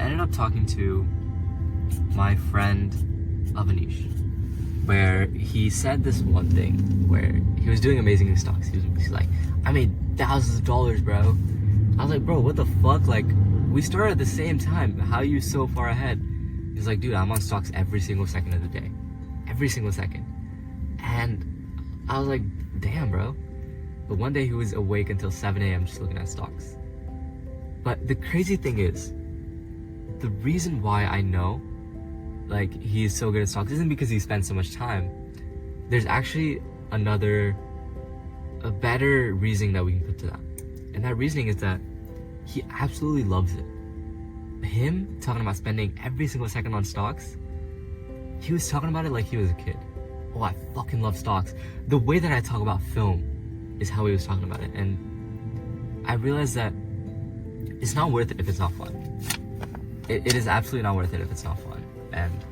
ended up talking to my friend Avanish, where he said this one thing where he was doing amazing in stocks. He's like, I made thousands of dollars, bro. I was like, bro, what the fuck? Like, we started at the same time. How are you so far ahead? He's like, dude, I'm on stocks every single second of the day. Every single second. And I was like, damn, bro. But one day he was awake until 7 a.m. just looking at stocks. But the crazy thing is, the reason why I know like he is so good at stocks isn't because he spends so much time. There's actually a better reasoning that we can put to that. And that reasoning is that he absolutely loves it. Him talking about spending every single second on stocks, he was talking about it like he was a kid. Oh, I fucking love stocks. The way that I talk about film is how he was talking about it. And I realized that it's not worth it if it's not fun. It is absolutely not worth it if it's not fun. And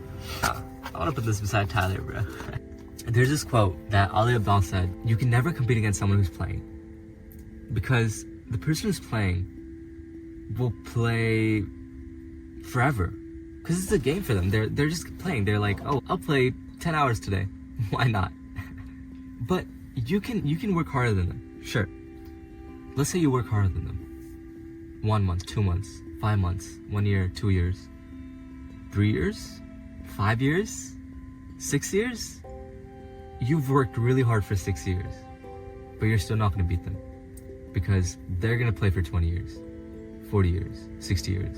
I want to put this beside Tyler, bro. There's this quote that Ali Abdaal said, you can never compete against someone who's playing. Because the person who's playing will play forever. Because it's a game for them. They're just playing. They're like, oh, I'll play 10 hours today. Why not? But you can work harder than them. Sure. Let's say you work harder than them. 1 month, 2 months, 5 months, 1 year, 2 years, 3 years, 5 years, 6 years. You've worked really hard for 6 years, but you're still not going to beat them because they're going to play for 20 years, 40 years, 60 years.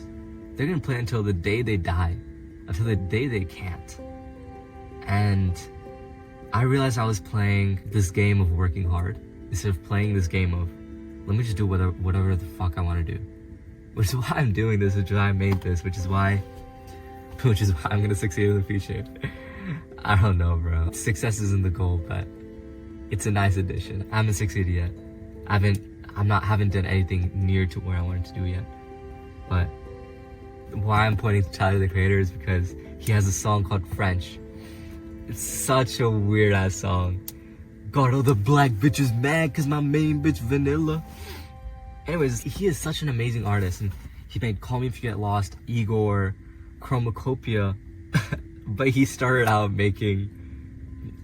They're going to play until the day they die, until the day they can't. And I realized I was playing this game of working hard instead of playing this game of, let me just do whatever the fuck I want to do. Which is why I'm doing this, which is why I made this, which is why I'm gonna succeed in the future. I don't know, bro. Success isn't the goal, but it's a nice addition. I haven't succeeded yet. I haven't done anything near to where I wanted to do yet. But why I'm pointing to Tyler the Creator is because he has a song called French. It's such a weird ass song. Got all the black bitches mad cause my main bitch vanilla. Anyways, he is such an amazing artist, and he made Call Me If You Get Lost, Igor, Chromacopia, but he started out making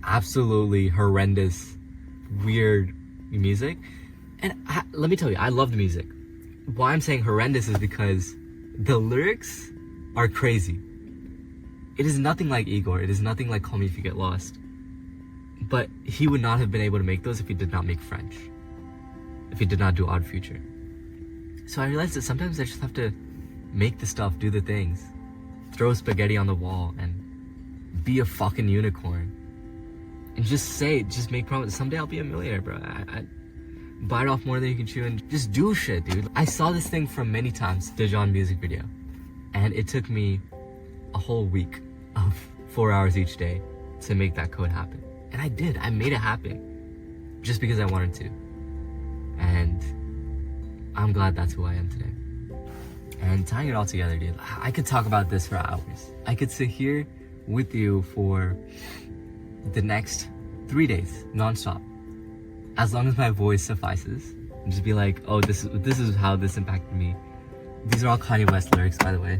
absolutely horrendous, weird music. And let me tell you, I love the music. Why I'm saying horrendous is because the lyrics are crazy. It is nothing like Igor. It is nothing like Call Me If You Get Lost. But he would not have been able to make those if he did not make French. If he did not do Odd Future. So I realized that sometimes I just have to make the stuff, do the things. Throw spaghetti on the wall and be a fucking unicorn. And just make promises. Someday I'll be a millionaire, bro. I bite off more than you can chew and just do shit, dude. I saw this thing from many times, the John music video. And it took me a whole week of 4 hours each day to make that code happen. And I did. I made it happen just because I wanted to. And I'm glad that's who I am today. And tying it all together, dude, I could talk about this for hours. I could sit here with you for the next 3 days, nonstop. As long as my voice suffices. And just be like, oh, this is how this impacted me. These are all Kanye West lyrics, by the way.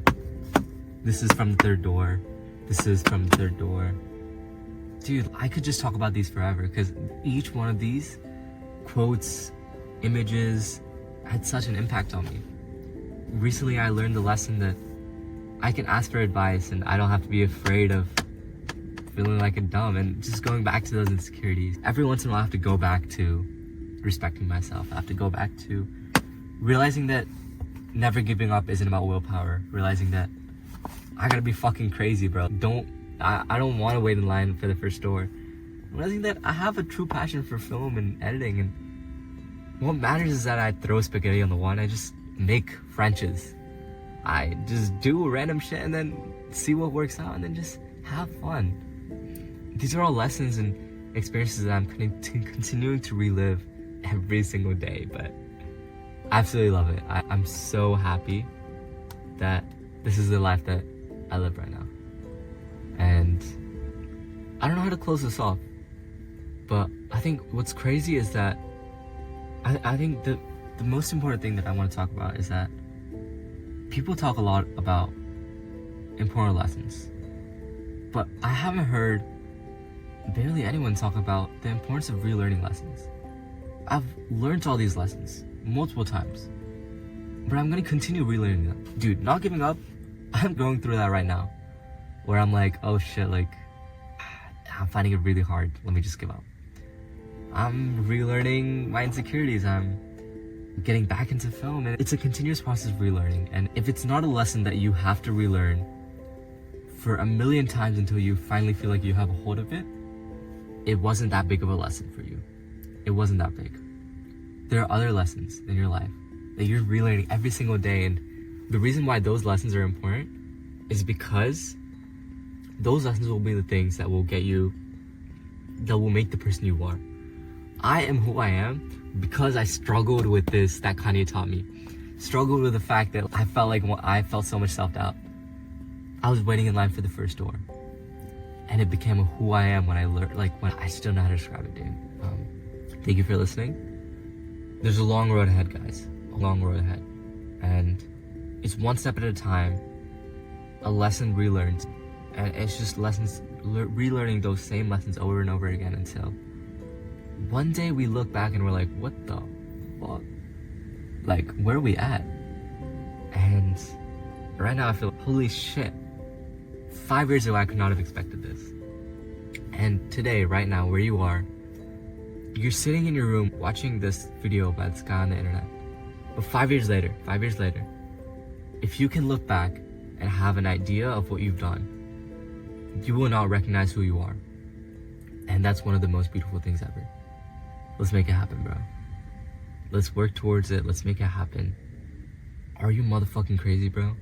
This is from the third door. This is from the third door. Dude, I could just talk about these forever because each one of these quotes, images, had such an impact on me. Recently, I learned the lesson that I can ask for advice and I don't have to be afraid of feeling like a dumb and just going back to those insecurities. Every once in a while, I have to go back to respecting myself. I have to go back to realizing that never giving up isn't about willpower. Realizing that I gotta be fucking crazy, bro. I don't want to wait in line for the first door. Realizing that I have a true passion for film and editing, and what matters is that I throw spaghetti on the wall and I just make Frenches. I just do random shit and then see what works out and then just have fun. These are all lessons and experiences that I'm continuing to relive every single day, but I absolutely love it. I'm so happy that this is the life that I live right now. And I don't know how to close this off, but I think what's crazy is that I think the most important thing that I want to talk about is that people talk a lot about important lessons. But I haven't heard barely anyone talk about the importance of relearning lessons. I've learned all these lessons multiple times, but I'm gonna continue relearning them. Dude, not giving up, I'm going through that right now, where I'm like, oh shit, like, I'm finding it really hard, let me just give up. I'm relearning my insecurities, I'm getting back into film, and it's a continuous process of relearning. And if it's not a lesson that you have to relearn for a million times until you finally feel like you have a hold of it, it wasn't that big of a lesson for you. It wasn't that big. There are other lessons in your life that you're relearning every single day, and the reason why those lessons are important is because those lessons will be the things that will get you, that will make the person you are. I am who I am because I struggled with this that Kanye taught me. Struggled with the fact that I felt so much self-doubt. I was waiting in line for the first door, and it became who I am when I learned, like, when I still know how to describe it, dude. Thank you for listening. There's a long road ahead, guys. A long road ahead. And it's one step at a time, a lesson relearned. And it's just lessons, relearning those same lessons over and over again until one day we look back and we're like, what the fuck? Like, where are we at? And right now I feel, holy shit. 5 years ago, I could not have expected this. And today, right now, where you are, you're sitting in your room watching this video about this guy on the internet. But 5 years later, if you can look back and have an idea of what you've done, you will not recognize who you are. And that's one of the most beautiful things ever. Let's make it happen, bro. Let's work towards it. Let's make it happen. Are you motherfucking crazy, bro?